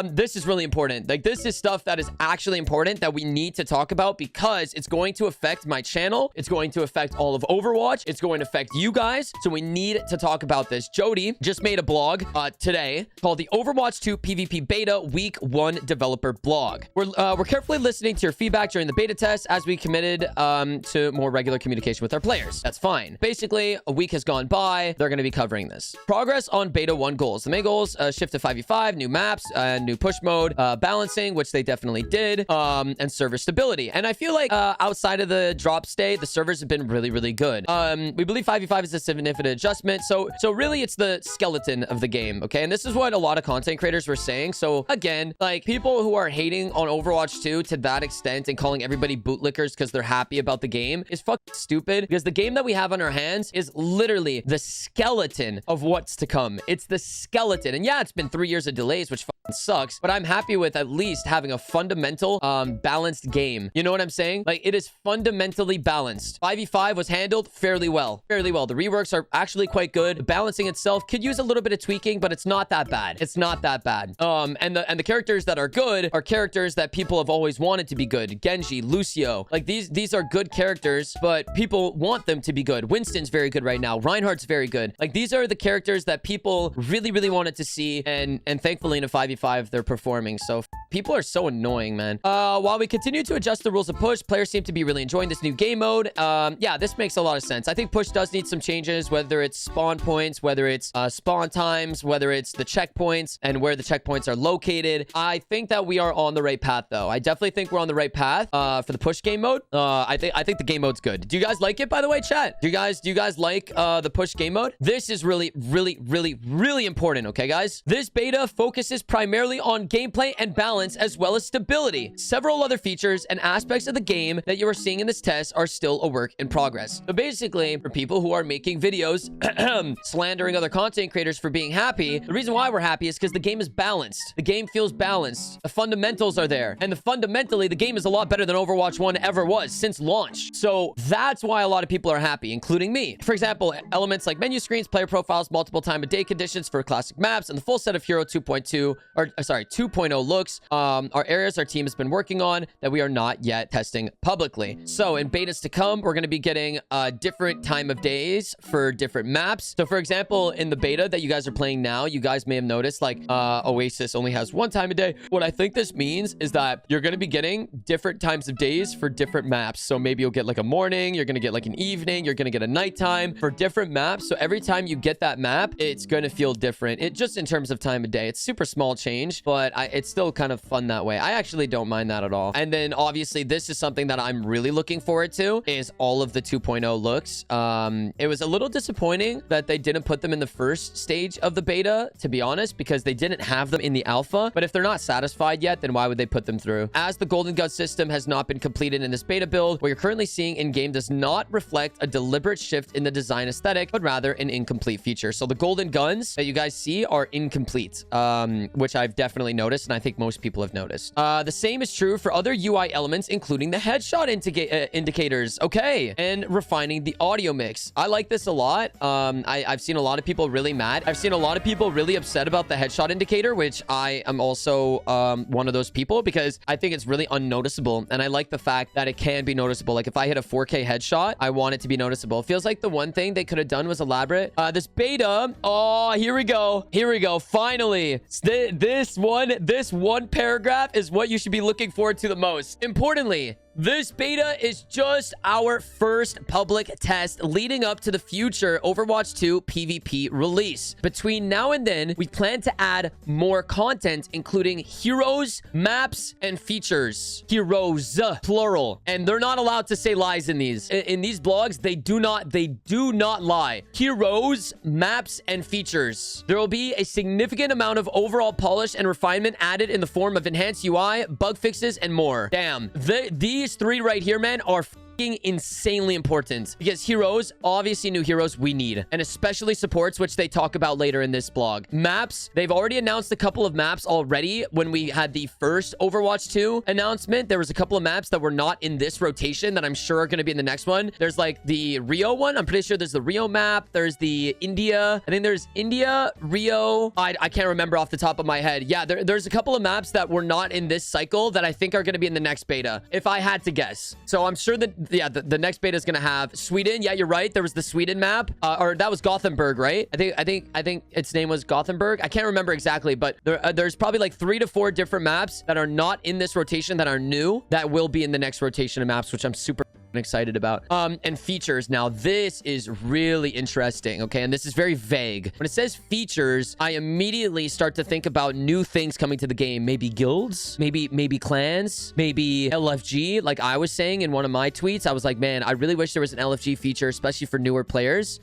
this is really important. Like, this is stuff that is actually important that we need to talk about because it's going to affect my channel. It's going to affect all of Overwatch. It's going to affect you guys. So we need to talk about this. Jody just made a blog today called the Overwatch 2 PvP Beta Week 1 Developer Blog. We're carefully listening to your feedback during the beta test as we committed to more regular communication with our players. That's fine. Basically, a week has gone by. They're going to be covering this. Progress on beta 1 goals. The main goals, shift to 5v5, new maps, new push mode, balancing, which they definitely did, and server stability. And I feel like outside of the drop state, the servers have been really, really good. We believe 5v5 is a significant adjustment. So really, it's the skeleton of the game, okay? And this is what a lot of content creators were saying. So again, like, people who are hating on Overwatch 2 to that extent and calling everybody bootlickers because they're happy about the game is fucking stupid, because the game that we have on our hands is literally the skeleton of what's to come. It's the skeleton. And yeah, it's been 3 years of delays, which fucking sucks, but I'm happy with at least having a fundamental balanced game. You know what I'm saying? Like, it is fundamentally balanced. 5v5 was handled fairly well. The reworks are actually quite good. The balancing itself could use a little bit of tweaking, but it's not that bad. It's not that bad. And the characters that are good are characters that people have always wanted to be good. Genji, Lucio, like these are good characters, but people want them to be good. Winston's very good right now. Reinhardt's very good. Like, these are the characters that people really, really wanted to see, and thankfully in a 5v5 they're performing. So people are so annoying, man. While we continue to adjust the rules of push, players seem to be really enjoying this new game mode. Yeah, this makes a lot of sense. I think push does need some changes, whether it's spawn points, whether it's spawn times, whether it's the checkpoints and where the checkpoints are located. I think that we are on the right path, though. I definitely think we're on the right path for the push game mode. I think the game mode's good. Do you guys like it, by the way, chat? Do you guys like the push game mode? This is really, really, really, really important, okay, guys? This beta focuses primarily on gameplay and balance, as well as stability. Several other features and aspects of the game that you are seeing in this test are still a work in progress. So basically, for people who are making videos slandering other content creators for being happy, the reason why we're happy is because the game is balanced. The game feels balanced. The fundamentals are there. And fundamentally, the game is a lot better than Overwatch 1 ever was since launch. So that's why a lot of people are happy, including me. For example, elements like menu screens, player profiles, multiple time of day conditions for classic maps, and the full set of Hero 2.0 looks are areas our team has been working on that we are not yet testing publicly. So in betas to come, we're going to be getting different time of days for different maps. So for example, in the beta that you guys are playing now, you guys may have noticed like Oasis only has one time a day. What I think this means is that you're going to be getting different times of days for different maps. So maybe you'll get like a morning, you're going to get like an evening, you're going to get a nighttime for different maps. So every time you get that map, it's going to feel different. It just in terms of time of day, it's super small change, but it's still kind of fun that way. I actually don't mind that at all. And then obviously this is something that I'm really looking forward to is all of the 2.0 looks. It was a little disappointing that they didn't put them in the first stage of the beta, to be honest, because they didn't have them in the alpha. But if they're not satisfied yet, then why would they put them through? As the golden gun system has not been completed in this beta build, what you're currently seeing in game does not reflect a deliberate shift in the design aesthetic, but rather an incomplete feature. So the golden guns that you guys see are incomplete, which I've definitely noticed, and I think most people have noticed. The same is true for other UI elements, including the headshot indicators. Okay. And refining the audio mix. I like this a lot. I've seen a lot of people really mad. I've seen a lot of people really upset about the headshot indicator, which I am also one of those people, because I think it's really unnoticeable. And I like the fact that it can be noticeable. Like if I hit a 4K headshot, I want it to be noticeable. It feels like the one thing they could have done was elaborate. This beta. Oh, here we go. Here we go. Finally, this one paragraph is what you should be looking forward to the most. Importantly, this beta is just our first public test leading up to the future Overwatch 2 PvP release. Between now and then, we plan to add more content, including heroes, maps, and features. Heroes, plural. And they're not allowed to say lies in these. In these blogs, they do not lie. Heroes, maps, and features. There will be a significant amount of overall polish and refinement added in the form of enhanced UI, bug fixes, and more. Damn. These three right here, man, are freaking insanely important because heroes, obviously new heroes we need, and especially supports, which they talk about later in this blog. Maps, they've already announced a couple of maps already. When we had the first Overwatch 2 announcement, there was a couple of maps that were not in this rotation that I'm sure are going to be in the next one. There's like the Rio one. I'm pretty sure there's the Rio map. There's the India. I think there's India, Rio. I can't remember off the top of my head. Yeah, there's a couple of maps that were not in this cycle that I think are going to be in the next beta, if I had to guess. So I'm sure that, yeah, the next beta is going to have Sweden. Yeah, you're right. There was the Sweden map, or that was Gothenburg, right? I think its name was Gothenburg. I can't remember exactly, but there's probably like 3 to 4 different maps that are not in this rotation that are new that will be in the next rotation of maps, which I'm super excited about. And features. Now this is really interesting, okay? And this is very vague. When it says features, I immediately start to think about new things coming to the game. Maybe guilds, maybe clans, maybe LFG. Like I was saying in one of my tweets, I was like, man, I really wish there was an LFG feature, especially for newer players.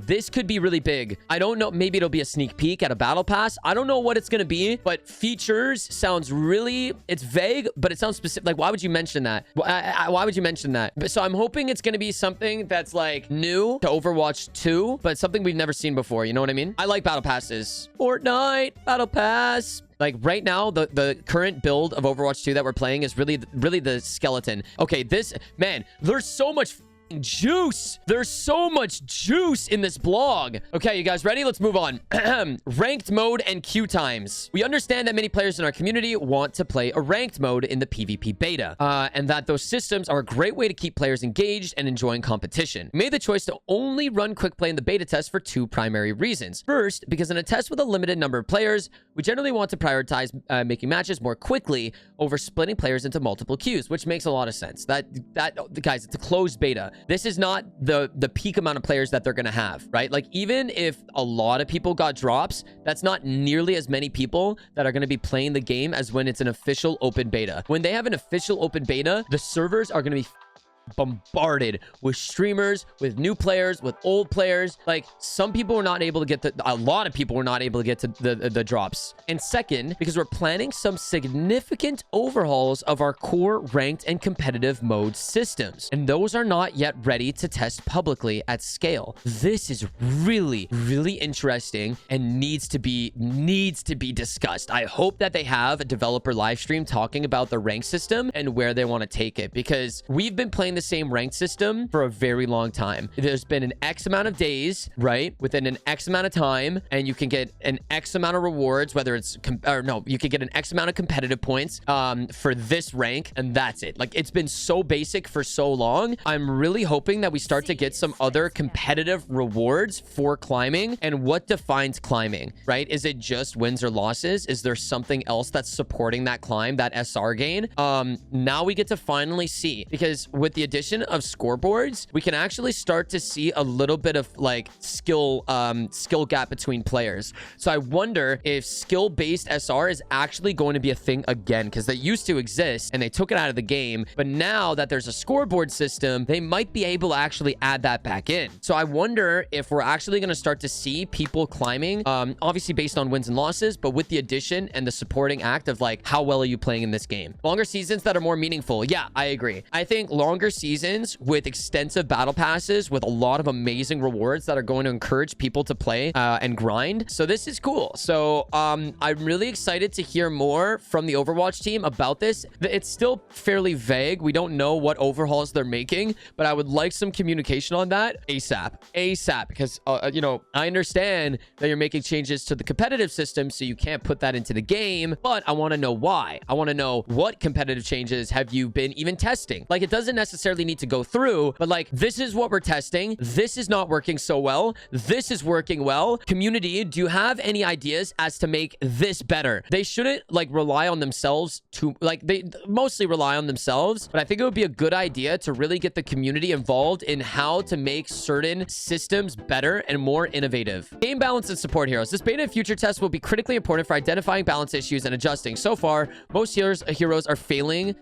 This could be really big. I don't know. Maybe it'll be a sneak peek at a battle pass. I don't know what it's gonna be, but features sounds really, it's vague, but it sounds specific. Like, why would you mention that? Why would you mention that? So I'm hoping it's going to be something that's like new to Overwatch 2, but something we've never seen before. You know what I mean? I like battle passes. Fortnite battle pass. Like right now, the current build of Overwatch 2 that we're playing is really the skeleton. Okay, this, man, there's so much juice. There's so much juice in this blog. Okay, you guys ready? Let's move on. Ranked mode and queue times. We understand that many players in our community want to play a ranked mode in the PvP beta, and that those systems are a great way to keep players engaged and enjoying competition. We made the choice to only run quick play in the beta test for 2 primary reasons. First, because in a test with a limited number of players, we generally want to prioritize making matches more quickly over splitting players into multiple queues, which makes a lot of sense. That guys, it's a closed beta. This is not the peak amount of players that they're going to have, right? Like, even if a lot of people got drops, that's not nearly as many people that are going to be playing the game as when it's an official open beta. When they have an official open beta, the servers are going to be bombarded with streamers, with new players, with old players. Like, some people were not able to get a lot of people were not able to get to the drops. And second, because we're planning some significant overhauls of our core ranked and competitive mode systems, and those are not yet ready to test publicly at scale. This is really interesting and needs to be discussed. I hope that they have a developer live stream talking about the rank system and where they want to take it, because we've been playing the same ranked system for a very long time. There's been an X amount of days, right? Within an X amount of time, and you can get an X amount of rewards, whether it's you can get an X amount of competitive points for this rank, and that's it. Like, it's been so basic for so long. I'm really hoping that we start to get some other competitive rewards for climbing. And what defines climbing, right? Is it just wins or losses? Is there something else that's supporting that climb, that SR gain? Now we get to finally see, because with the addition of scoreboards, we can actually start to see a little bit of like skill gap between players. So I wonder if skill-based SR is actually going to be a thing again, because they used to exist and they took it out of the game. But now that there's a scoreboard system, they might be able to actually add that back in. So I wonder if we're actually going to start to see people climbing, obviously based on wins and losses, but with the addition and the supporting act of like, how well are you playing in this game? Longer seasons that are more meaningful. Yeah, I agree. I think longer seasons with extensive battle passes with a lot of amazing rewards that are going to encourage people to play and grind. So this is cool. So I'm really excited to hear more from the Overwatch team about this. It's still fairly vague. We don't know what overhauls they're making, but I would like some communication on that ASAP, because you know, I understand that you're making changes to the competitive system, so you can't put that into the game, but I want to know why. I want to know what competitive changes have you been even testing. Like, it doesn't necessarily need to go through, but like, this is what we're testing. This is not working so well. This is working well. Community, do you have any ideas as to make this better? They shouldn't like rely on themselves they mostly rely on themselves, but I think it would be a good idea to really get the community involved in how to make certain systems better and more innovative. Game balance and support heroes. This beta and future test will be critically important for identifying balance issues and adjusting. So far, most heroes are falling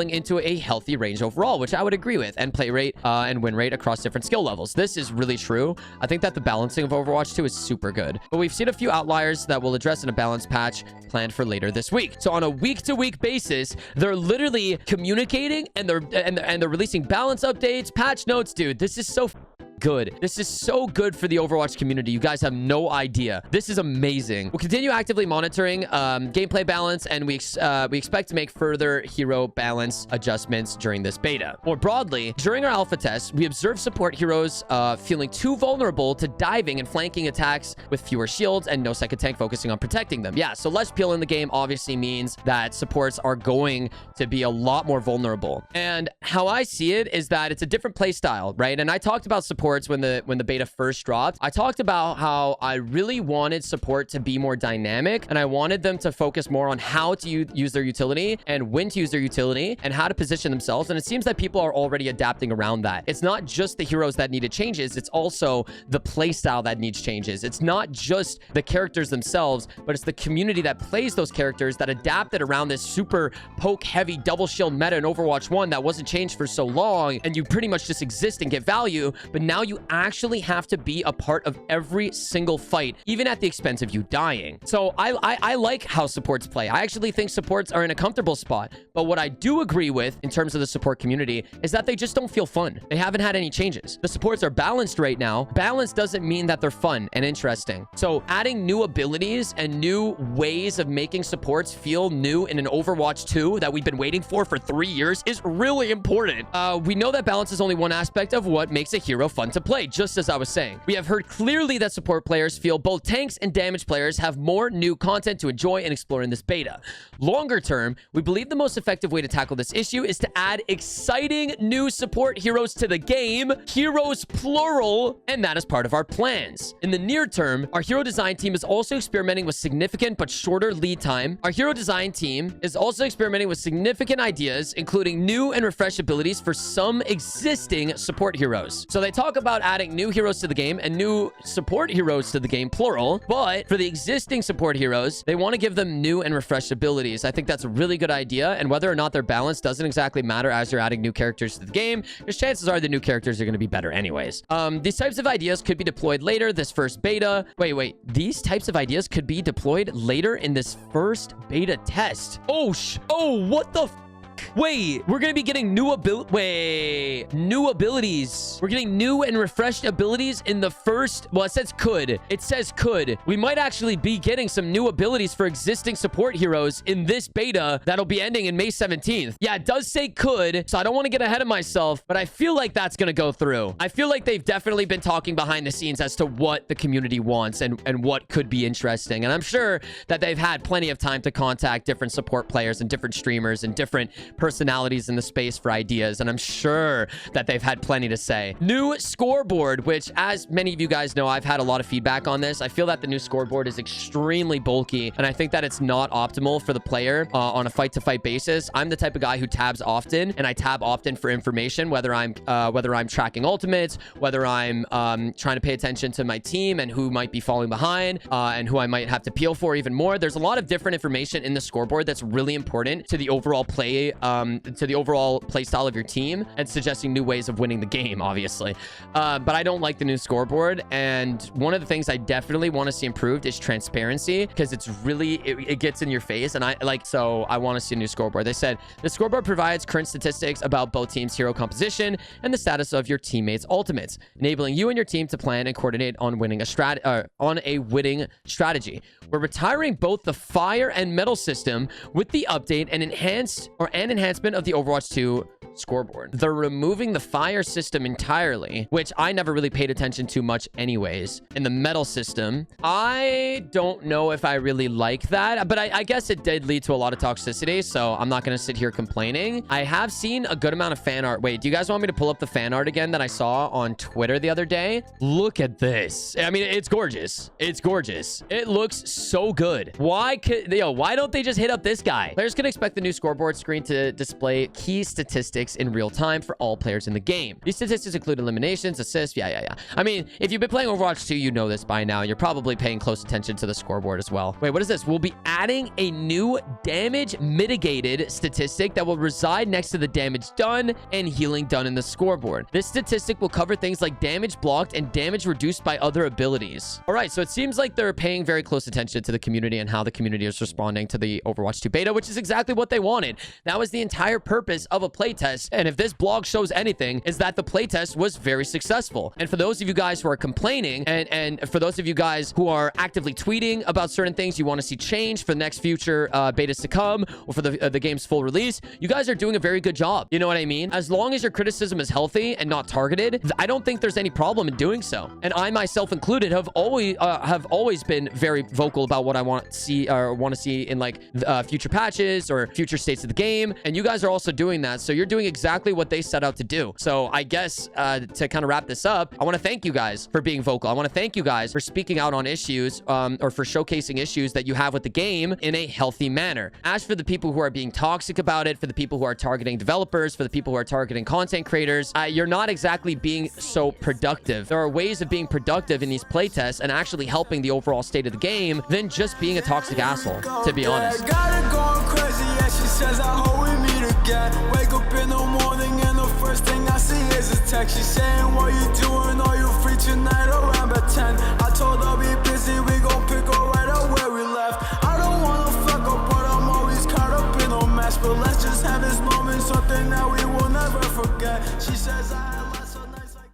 into a healthy range overall, which I would would agree with, and play rate and win rate across different skill levels. This is really true. I think that the balancing of Overwatch 2 is super good, but we've seen a few outliers that we'll address in a balance patch planned for later this week. So on a week-to-week basis, they're literally communicating and they're releasing balance updates, patch notes. Dude, this is so good. This is so good for the Overwatch community. You guys have no idea. This is amazing. We'll continue actively monitoring gameplay balance, and we expect to make further hero balance adjustments during this beta. More broadly, during our alpha test, we observed support heroes feeling too vulnerable to diving and flanking attacks with fewer shields and no second tank focusing on protecting them. Yeah, so less peel in the game obviously means that supports are going to be a lot more vulnerable. And how I see it is that it's a different play style, right? And I talked about support when the beta first dropped. I talked about how I really wanted support to be more dynamic, and I wanted them to focus more on how to use their utility and when to use their utility and how to position themselves. And it seems that people are already adapting around that. It's not just the heroes that needed changes, it's also the play style that needs changes. It's not just the characters themselves, but it's the community that plays those characters that adapted around this super poke heavy double shield meta in Overwatch 1 that wasn't changed for so long, and you pretty much just exist and get value. But now you actually have to be a part of every single fight, even at the expense of you dying. So I like how supports play. I actually think supports are in a comfortable spot. But what I do agree with in terms of the support community is that they just don't feel fun. They haven't had any changes. The supports are balanced right now. Balance doesn't mean that they're fun and interesting. So adding new abilities and new ways of making supports feel new in an Overwatch 2 that we've been waiting for 3 years is really important. We know that balance is only one aspect of what makes a hero fun to play, just as I was saying. We have heard clearly that support players feel both tanks and damage players have more new content to enjoy and explore in this beta. Longer term, we believe the most effective way to tackle this issue is to add exciting new support heroes to the game, heroes plural, and that is part of our plans. In the near term, our hero design team is also experimenting with significant but shorter lead time. Our hero design team is also experimenting with significant ideas, including new and refreshed abilities for some existing support heroes. So they talk about adding new heroes to the game and new support heroes to the game, plural. But for the existing support heroes, they want to give them new and refreshed abilities. I think that's a really good idea. And whether or not they're balanced doesn't exactly matter as you're adding new characters to the game, because chances are the new characters are going to be better anyways. These types of ideas could be deployed later this first beta. Wait. These types of ideas could be deployed later in this first beta test. Oh, what the Wait, we're gonna be getting new abilities. We're getting new and refreshed abilities in the first... Well, it says could. It says could. We might actually be getting some new abilities for existing support heroes in this beta that'll be ending in May 17th. Yeah, it does say could, so I don't want to get ahead of myself, but I feel like that's gonna go through. I feel like they've definitely been talking behind the scenes as to what the community wants and what could be interesting. And I'm sure that they've had plenty of time to contact different support players and different streamers and different personalities in the space for ideas, and I'm sure that they've had plenty to say. New scoreboard, which, as many of you guys know, I've had a lot of feedback on this. I feel that the new scoreboard is extremely bulky, and I think that it's not optimal for the player on a fight-to-fight basis. I'm the type of guy who tabs often, and I tab often for information, whether I'm tracking ultimates, whether I'm trying to pay attention to my team and who might be falling behind, and who I might have to peel for even more. There's a lot of different information in the scoreboard that's really important to the overall play style of your team and suggesting new ways of winning the game, obviously. But I don't like the new scoreboard, and one of the things I definitely want to see improved is transparency, because it's really it gets in your face, and I want to see a new scoreboard. They said the scoreboard provides current statistics about both teams' hero composition and the status of your teammates' ultimates, enabling you and your team to plan and coordinate on winning a winning strategy. We're retiring both the fire and metal system with the update and enhancement of the Overwatch 2 scoreboard. They're removing the fire system entirely, which I never really paid attention to much anyways. In the metal system, I don't know if I really like that, but I guess it did lead to a lot of toxicity, so I'm not going to sit here complaining. I have seen a good amount of fan art. Wait, do you guys want me to pull up the fan art again that I saw on Twitter the other day? Look at this. I mean, it's gorgeous. It's gorgeous. It looks so good. Why don't they just hit up this guy? Players can expect the new scoreboard screen to to display key statistics in real time for all players in the game. These statistics include eliminations, assists. Yeah. I mean, if you've been playing Overwatch 2, you know this by now. You're probably paying close attention to the scoreboard as well. Wait, what is this? We'll be adding a new damage mitigated statistic that will reside next to the damage done and healing done in the scoreboard. This statistic will cover things like damage blocked and damage reduced by other abilities. All right, so it seems like they're paying very close attention to the community and how the community is responding to the Overwatch 2 beta, which is exactly what they wanted. That was the entire purpose of a playtest. And if this blog shows anything, is that the playtest was very successful. And for those of you guys who are complaining, and for those of you guys who are actively tweeting about certain things you want to see change for the next future betas to come, or for the game's full release, you guys are doing a very good job. You know what I mean? As long as your criticism is healthy and not targeted, I don't think there's any problem in doing so. And I myself included have always been very vocal about what I want to see in like future patches or future states of the game. And you guys are also doing that. So you're doing exactly what they set out to do. So I guess to kind of wrap this up, I want to thank you guys for being vocal. I want to thank you guys for speaking out on issues or for showcasing issues that you have with the game in a healthy manner. As for the people who are being toxic about it, for the people who are targeting developers, for the people who are targeting content creators, you're not exactly being so productive. There are ways of being productive in these playtests and actually helping the overall state of the game than just being a toxic asshole, to be honest. Wake up in the morning and the first thing I see is a text. She's saying, what you doing? Are you free tonight?